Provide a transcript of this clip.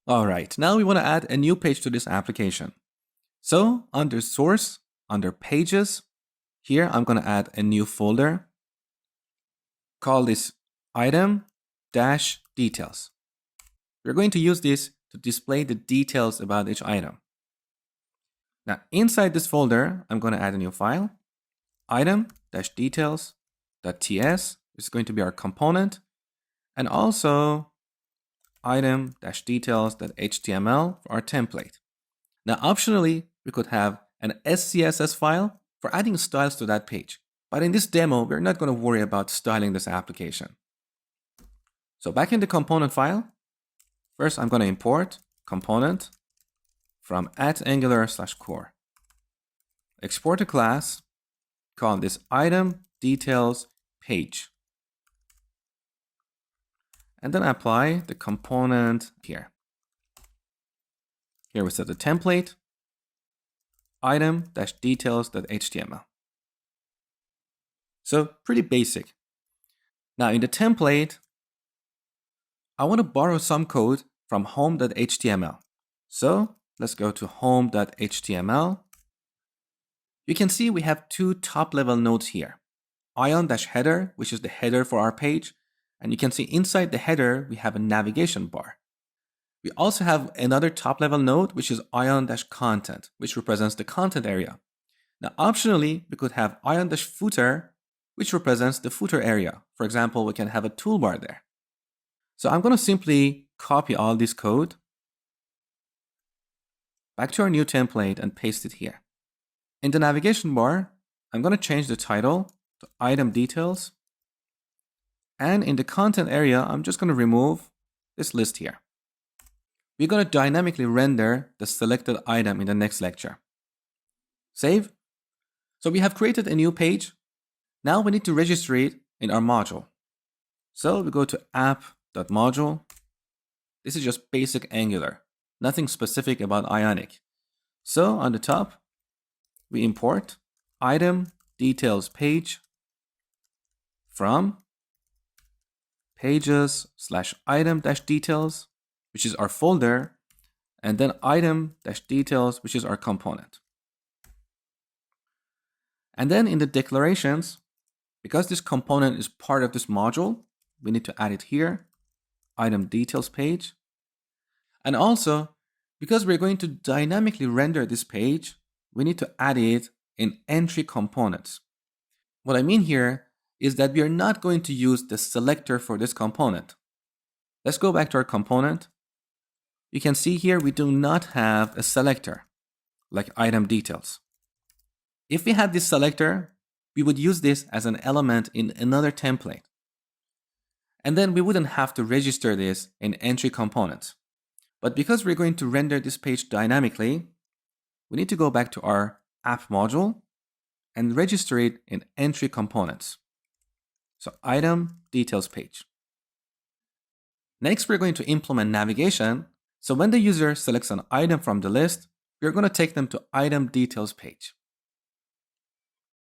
All right, now we want to add a new page to this application. So under source, under pages, here I'm going to add a new folder. Call this item-details. We're going to use this to display the details about each item. Now inside this folder, I'm going to add a new file, item-details.ts. This is going to be our component, and also item-details.html for our template. Now optionally, we could have an SCSS file for adding styles to that page. But in this demo, we're not going to worry about styling this application. So back in the component file, first I'm going to import component from @angular/core. Export a class, call this item details page. And then apply the component here. Here we set the template, item-details.html. So pretty basic. Now in the template, I want to borrow some code from home.html. So let's go to home.html. You can see we have two top-level nodes here. Ion-header, which is the header for our page. And you can see inside the header, we have a navigation bar. We also have another top-level node, which is ion-content, which represents the content area. Now, optionally, we could have ion-footer, which represents the footer area. For example, we can have a toolbar there. So I'm going to simply copy all this code back to our new template and paste it here. In the navigation bar, I'm going to change the title to item details. And in the content area, I'm just going to remove this list here. We're going to dynamically render the selected item in the next lecture. Save. So we have created a new page. Now we need to register it in our module. So we go to app.module. This is just basic Angular, nothing specific about Ionic. So on the top, we import item details page from pages/item-details, which is our folder, and then item-details, which is our component. And then in the declarations, because this component is part of this module, we need to add it here, item details page. And also, because we're going to dynamically render this page, we need to add it in entry components. What I mean here is that we are not going to use the selector for this component. Let's go back to our component. You can see here we do not have a selector like item details. If we had this selector, we would use this as an element in another template. And then we wouldn't have to register this in entry components. But because we're going to render this page dynamically, we need to go back to our app module and register it in entry components. So item details page. Next, we're going to implement navigation. So when the user selects an item from the list, we're going to take them to item details page.